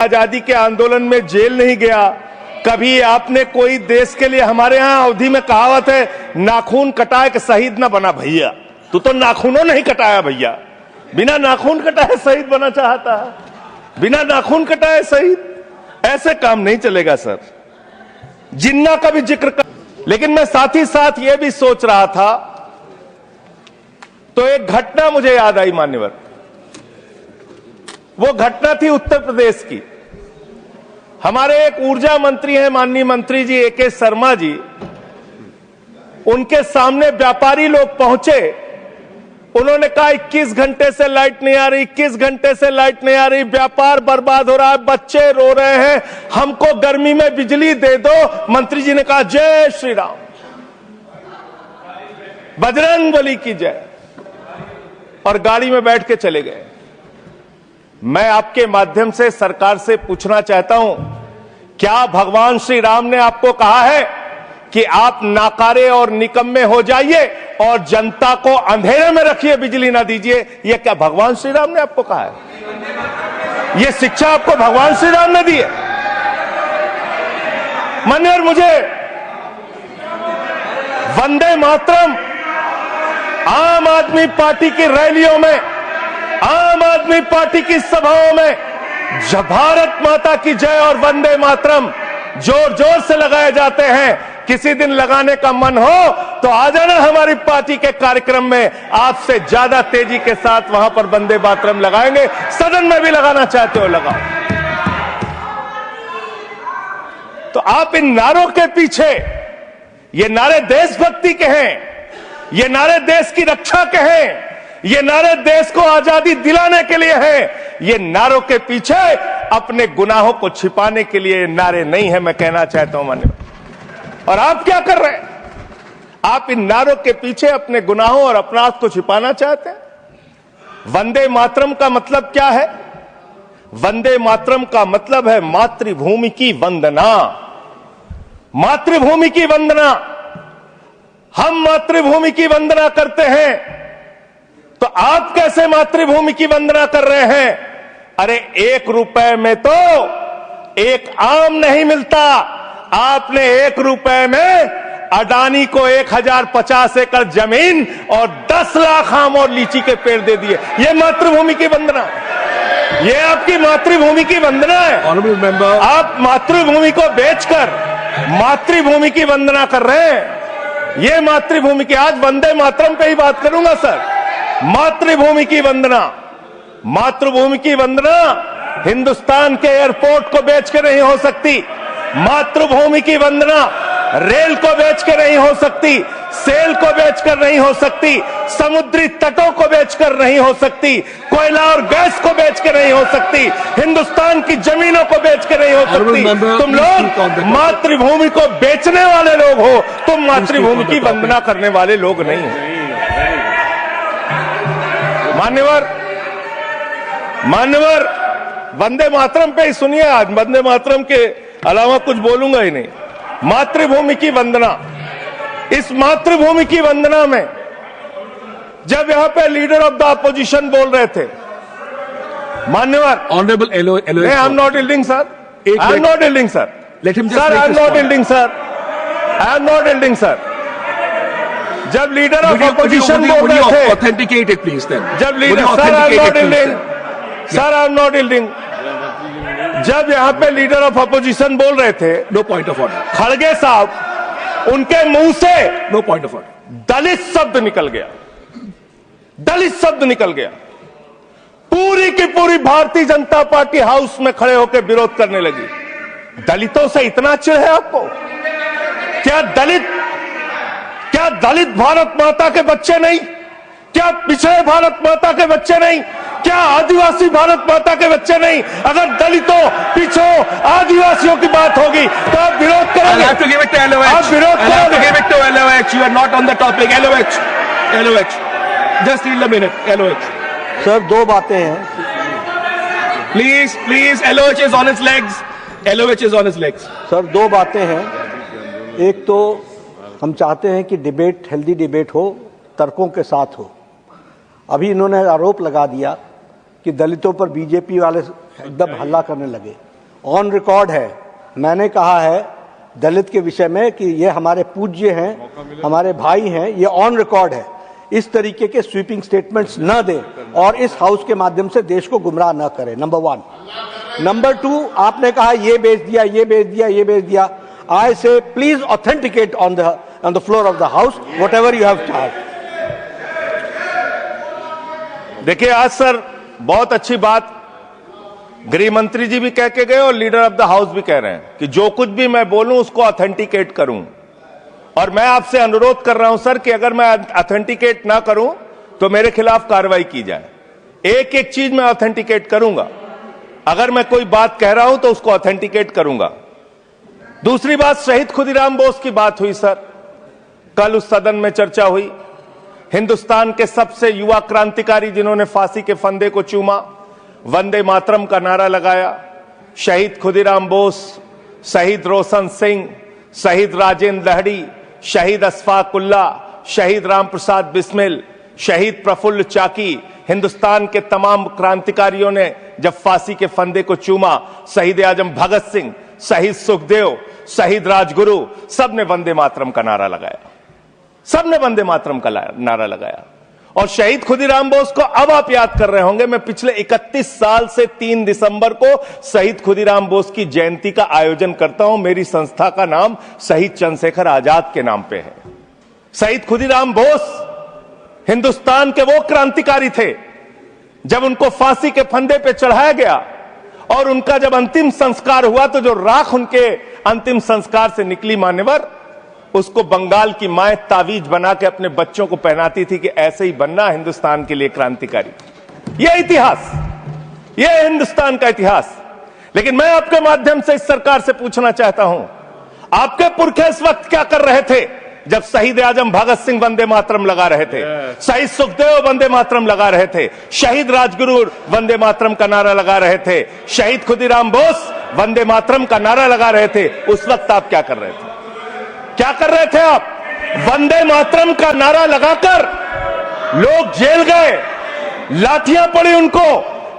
आजादी के आंदोलन में जेल नहीं गया। कभी आपने कोई देश के लिए, हमारे यहां अवधि में कहावत है, नाखून कटाए कि शहीद ना बना भैया। तू तो नाखूनों नहीं कटाया भैया, बिना नाखून कटाए शहीद बना चाहता है, बिना नाखून कटाए शहीद। ऐसे काम नहीं चलेगा सर। जिन्ना का भी जिक्र कर, लेकिन मैं साथ ही साथ यह भी सोच रहा था, तो एक घटना मुझे याद आई मान्यवर। वो घटना थी उत्तर प्रदेश की। हमारे एक ऊर्जा मंत्री हैं माननीय मंत्री जी ए.के. शर्मा जी, उनके सामने व्यापारी लोग पहुंचे। उन्होंने कहा 21 घंटे से लाइट नहीं आ रही, 21 घंटे से लाइट नहीं आ रही, व्यापार बर्बाद हो रहा है, बच्चे रो रहे हैं, हमको गर्मी में बिजली दे दो। मंत्री जी ने कहा जय श्री राम, बजरंगबली की जय, और गाड़ी में बैठ के चले गए। मैं आपके माध्यम से सरकार से पूछना चाहता हूं, क्या भगवान श्री राम ने आपको कहा है कि आप नाकारे और निकम्मे हो जाइए और जनता को अंधेरे में रखिए, बिजली ना दीजिए? यह क्या भगवान श्री राम ने आपको कहा है? यह शिक्षा आपको भगवान श्री राम ने दी है? मान्यवर, मुझे वंदे मातरम आम आदमी पार्टी की रैलियों में, आम आदमी पार्टी की सभाओं में जब भारत माता की जय और वंदे मातरम जोर जोर से लगाए जाते हैं। किसी दिन लगाने का मन हो तो आ जाना हमारी पार्टी के कार्यक्रम में, आपसे ज्यादा तेजी के साथ वहां पर वंदे मातरम लगाएंगे। सदन में भी लगाना चाहते हो लगाओ। तो आप इन नारों के पीछे, ये नारे देशभक्ति के हैं, ये नारे देश की रक्षा के हैं, ये नारे देश को आजादी दिलाने के लिए हैं। ये नारों के पीछे अपने गुनाहों को छिपाने के लिए नारे नहीं है, मैं कहना चाहता हूं माननीय। और आप क्या कर रहे हैं? आप इन नारों के पीछे अपने गुनाहों और अपराध को छिपाना चाहते हैं। वंदे मातरम का मतलब क्या है? वंदे मातरम का मतलब है मातृभूमि की वंदना। मातृभूमि की वंदना। हम मातृभूमि की वंदना करते हैं, तो आप कैसे मातृभूमि की वंदना कर रहे हैं? अरे 1 रुपए में तो एक आम नहीं मिलता। आपने 1 रुपए में अडानी को 1050 एकड़ जमीन और 10 लाख आम और लीची के पेड़ दे दिए। ये मातृभूमि की वंदना, ये आपकी मातृभूमि की वंदना है। आप मातृभूमि को बेचकर मातृभूमि की वंदना कर रहे हैं। ये मातृभूमि की, आज वंदे मातरम पे ही बात करूंगा सर। मातृभूमि की वंदना, मातृभूमि की वंदना हिंदुस्तान के एयरपोर्ट को बेच के नहीं हो सकती। मातृभूमि की वंदना रेल को बेच के नहीं हो सकती, सेल को बेचकर नहीं हो सकती, समुद्री तटों को बेचकर नहीं हो सकती, कोयला और गैस को बेच के नहीं हो सकती, हिंदुस्तान की जमीनों को बेच के नहीं हो सकती। तुम लोग मातृभूमि को बेचने वाले लोग हो, तुम मातृभूमि की वंदना करने वाले लोग नहीं हो। मान्यवर, वंदे मातरम पे ही सुनिए। आज वंदे मातरम के अलावा कुछ बोलूंगा ही नहीं। मातृभूमि की वंदना, इस मातृभूमि की वंदना में जब यहां पे लीडर ऑफ द अपोजिशन बोल रहे थे, मान्यवर, honourable I am not yielding sir, I am not yielding sir, sir I am not yielding sir, I am not yielding sir. जब लीडर ऑफ अपोजिशन बोल रहे थे, ऑथेंटिकेट इट प्लीज देन। जब leader, sir I am not yielding, sir I am not yielding. जब यहां पे leader of opposition बोल रहे थे, नो पॉइंट ऑफ ऑर्डर, खड़गे साहब, उनके मुंह से नो पॉइंट ऑफ ऑर्डर, दलित शब्द निकल गया, दलित शब्द निकल गया। पूरी की पूरी भारतीय जनता पार्टी हाउस में खड़े होकर विरोध करने लगी। दलितों से इतना चिढ़ है आपको? क्या दलित भारत माता के बच्चे नहीं? क्या पिछड़े भारत माता के बच्चे नहीं? क्या आदिवासी भारत माता के बच्चे नहीं? अगर दलितों, पिछड़ों, आदिवासियों की बात होगी तो आप विरोध करोगे? आप विरोध करोगे? You are not on the topic. LOH. Just need a minute. LOH. Sir, 2 बातें हैं। Please. LOH is on its legs. LOH is on its legs. Sir, 2 बातें हैं। एक तो हम चाहते हैं कि डिबेट, हेल्दी डिबेट हो, तर्कों के साथ हो। अभी इन्होंने आरोप लगा दिया कि दलितों पर बीजेपी वाले एकदम हल्ला करने लगे। ऑन रिकॉर्ड है, मैंने कहा है दलित के विषय में कि ये हमारे पूज्य हैं, हमारे भाई हैं, ये ऑन रिकॉर्ड है। इस तरीके के स्वीपिंग स्टेटमेंट्स न दें और इस हाउस के माध्यम से देश को गुमराह न करें, नंबर 1। नंबर 2, आपने कहा ये बेच दिया, ये बेच दिया, ये बेच दिया। आई से please authenticate on the floor of the house what ever you have charge. देखिए, आज सर बहुत अच्छी बात गृह मंत्री जी भी कह के गए और लीडर ऑफ द हाउस भी कह रहे हैं कि जो कुछ भी मैं बोलूं उसको ऑथेंटिकेट करूं। और मैं आपसे अनुरोध कर रहा हूं सर कि अगर मैं ऑथेंटिकेट ना करूं तो मेरे खिलाफ कार्रवाई की जाए। एक एक चीज मैं ऑथेंटिकेट करूंगा। अगर मैं कोई बात कह रहा हूं तो उसको ऑथेंटिकेट करूंगा। दूसरी बात, शहीद खुदीराम बोस की बात हुई सर, कल उस सदन में चर्चा हुई। हिंदुस्तान के सबसे युवा क्रांतिकारी जिन्होंने फांसी के फंदे को चूमा, वंदे मातरम का नारा लगाया, शहीद खुदीराम बोस, शहीद रोशन सिंह, शहीद राजेंद्र लहड़ी, शहीद अशफाक उल्ला, शहीद राम प्रसाद बिस्मिल, शहीद प्रफुल्ल चाकी, हिंदुस्तान के तमाम क्रांतिकारियों ने जब फांसी के फंदे को चूमा, शहीद आजम भगत सिंह, शहीद सुखदेव, शहीद राजगुरु, सबने वंदे मातरम का नारा लगाया, सबने वंदे मातरम का नारा लगाया। और शहीद खुदीराम बोस को अब आप याद कर रहे होंगे, मैं पिछले 31 साल से 3 दिसंबर को शहीद खुदीराम बोस की जयंती का आयोजन करता हूं। मेरी संस्था का नाम शहीद चंद्रशेखर आजाद के नाम पे है। शहीद खुदीराम बोस हिंदुस्तान के वो क्रांतिकारी थे, जब उनको फांसी के फंदे पे चढ़ाया गया और उनका जब अंतिम संस्कार हुआ तो जो राख उनके अंतिम संस्कार से निकली मान्यवर, उसको बंगाल की माए तावीज बना के अपने बच्चों को पहनाती थी कि ऐसे ही बनना हिंदुस्तान के लिए क्रांतिकारी। यह इतिहास, यह हिंदुस्तान का इतिहास। लेकिन मैं आपके माध्यम से इस सरकार से पूछना चाहता हूं, आपके पुरखे इस वक्त क्या कर रहे थे जब शहीद आजम भगत सिंह वंदे मातरम लगा रहे थे, शहीद सुखदेव वंदे मातरम लगा रहे थे, शहीद राजगुरु वंदे मातरम का नारा लगा रहे थे, शहीद खुदीराम बोस वंदे मातरम का नारा लगा रहे थे। उस वक्त आप क्या कर रहे थे? क्या कर रहे थे आप? वंदे मातरम का नारा लगाकर लोग जेल गए, लाठियां पड़ी उनको।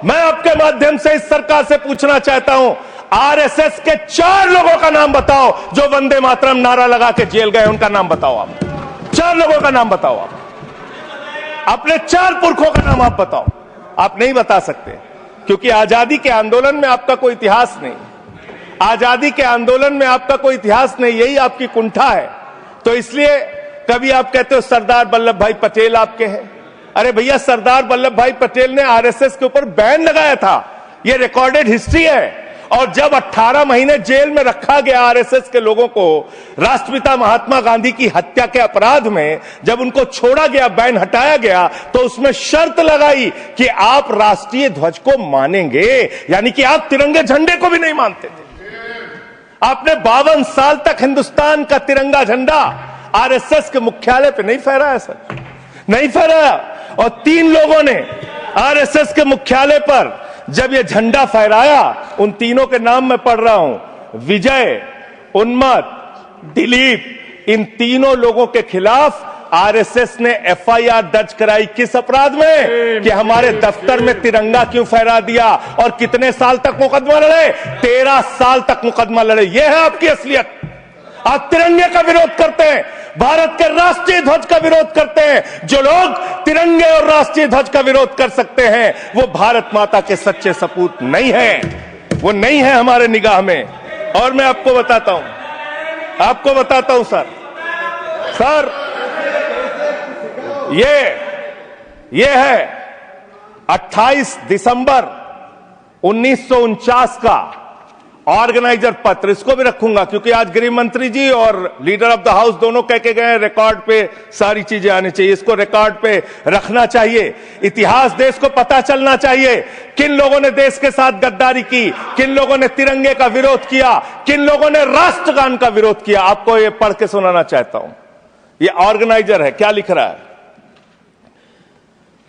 मैं आपके माध्यम से इस सरकार से पूछना चाहता हूं, आरएसएस के 4 लोगों का नाम बताओ जो वंदे मातरम नारा लगा के जेल गए, उनका नाम बताओ आप। 4 लोगों का नाम बताओ आप, अपने 4 पुरखों का नाम आप बताओ। आप नहीं बता सकते क्योंकि आजादी के आंदोलन में आपका कोई इतिहास नहीं, आजादी के आंदोलन में आपका कोई इतिहास नहीं, यही आपकी कुंठा है। तो इसलिए कभी आप कहते हो सरदार वल्लभ भाई पटेल आपके हैं। अरे भैया, सरदार वल्लभ भाई पटेल ने आरएसएस के ऊपर बैन लगाया था, यह रिकॉर्डेड हिस्ट्री है। और जब 18 महीने जेल में रखा गया आरएसएस के लोगों को राष्ट्रपिता महात्मा गांधी की हत्या के अपराध में, जब उनको छोड़ा गया, बैन हटाया गया, तो उसमें शर्त लगाई कि आप राष्ट्रीय ध्वज को मानेंगे, यानी कि आप तिरंगे झंडे को भी नहीं मानते थे। आपने 52 साल तक हिंदुस्तान का तिरंगा झंडा आरएसएस के मुख्यालय पे नहीं फहराया सर, नहीं फहराया। और 3 लोगों ने आरएसएस के मुख्यालय पर जब ये झंडा फहराया, उन तीनों के नाम मैं पढ़ रहा हूं, विजय, उन्मत, दिलीप, इन तीनों लोगों के खिलाफ आरएसएस ने एफआईआर दर्ज कराई। किस अपराध में? कि हमारे दफ्तर में तिरंगा क्यों फहरा दिया। और कितने साल तक मुकदमा लड़े? 13 साल तक मुकदमा लड़े। यह है आपकी असलियत। आप तिरंगे का विरोध करते हैं, भारत के राष्ट्रीय ध्वज का विरोध करते हैं। जो लोग तिरंगे और राष्ट्रीय ध्वज का विरोध कर सकते हैं वो भारत माता के सच्चे सपूत नहीं है, वो नहीं है हमारे निगाह में। और मैं आपको बताता हूं सर, ये है 28 दिसंबर 1949 का ऑर्गेनाइजर पत्र। इसको भी रखूंगा क्योंकि आज गृह मंत्री जी और लीडर ऑफ द हाउस दोनों कह के गए रिकॉर्ड पे सारी चीजें आनी चाहिए, इसको रिकॉर्ड पे रखना चाहिए। इतिहास देश को पता चलना चाहिए, किन लोगों ने देश के साथ गद्दारी की, किन लोगों ने तिरंगे का विरोध किया, किन लोगों ने राष्ट्रगान का विरोध किया। आपको ये पढ़ के सुनाना चाहता हूं, ये ऑर्गेनाइजर है, क्या लिख रहा है।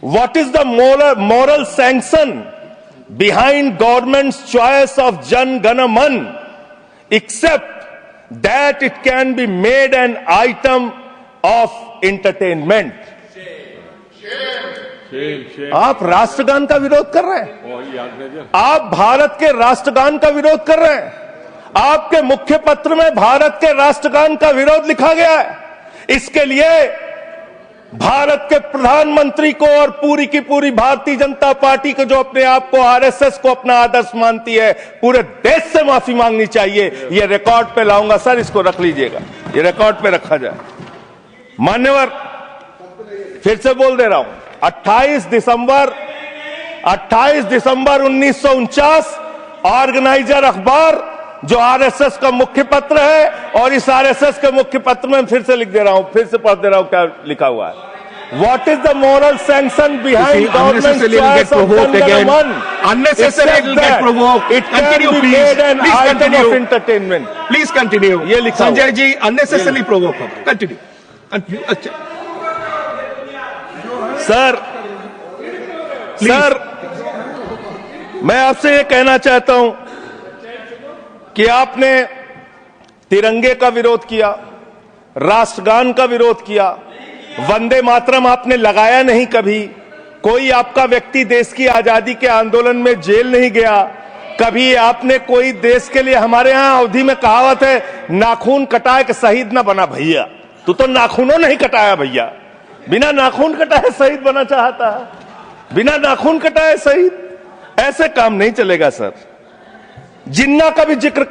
What is the moral sanction behind government's choice of Jan Gana Man, except that it can be made an item of entertainment? आप राष्ट्रगान का विरोध कर रहे हैं, आप भारत के राष्ट्रगान का विरोध कर रहे हैं। आपके मुख्य पत्र में भारत के राष्ट्रगान का विरोध लिखा गया है। इसके लिए भारत के प्रधानमंत्री को और पूरी की पूरी भारतीय जनता पार्टी को, जो अपने आप को आरएसएस को अपना आदर्श मानती है, पूरे देश से माफी मांगनी चाहिए। ये रिकॉर्ड पे लाऊंगा सर, इसको रख लीजिएगा, ये रिकॉर्ड पे रखा जाए। मान्यवर, फिर से बोल दे रहा हूं, 28 दिसंबर 1949 ऑर्गेनाइजर अखबार जो आरएसएस का मुख्य पत्र है, और इस आरएसएस के मुख्य पत्र में फिर से लिख दे रहा हूं, फिर से पढ़ दे रहा हूं क्या लिखा हुआ है। What is the moral sanction behind government's choice of Jangan Unnecessarily it'll get provoked. It can Continue, be please. made an Please item continue. of entertainment. Please continue. ये लिखा संजय हुआ। जी unnecessarily provoke. Continue. अच्छा, sir, मैं आपसे ये कहना चाहता हूं कि आपने तिरंगे का विरोध किया, राष्ट्रगान का विरोध किया, वंदे मातरम आपने लगाया नहीं कभी। कोई आपका व्यक्ति देश की आजादी के आंदोलन में जेल नहीं गया कभी। आपने कोई देश के लिए, हमारे यहां अवधि में कहावत है, नाखून कटाए के शहीद ना बना भैया। तू तो नाखूनों नहीं कटाया भैया, बिना नाखून कटाए शहीद बना चाहता है, बिना नाखून कटाए शहीद। ऐसे काम नहीं चलेगा सर। जिन्ना का भी जिक्र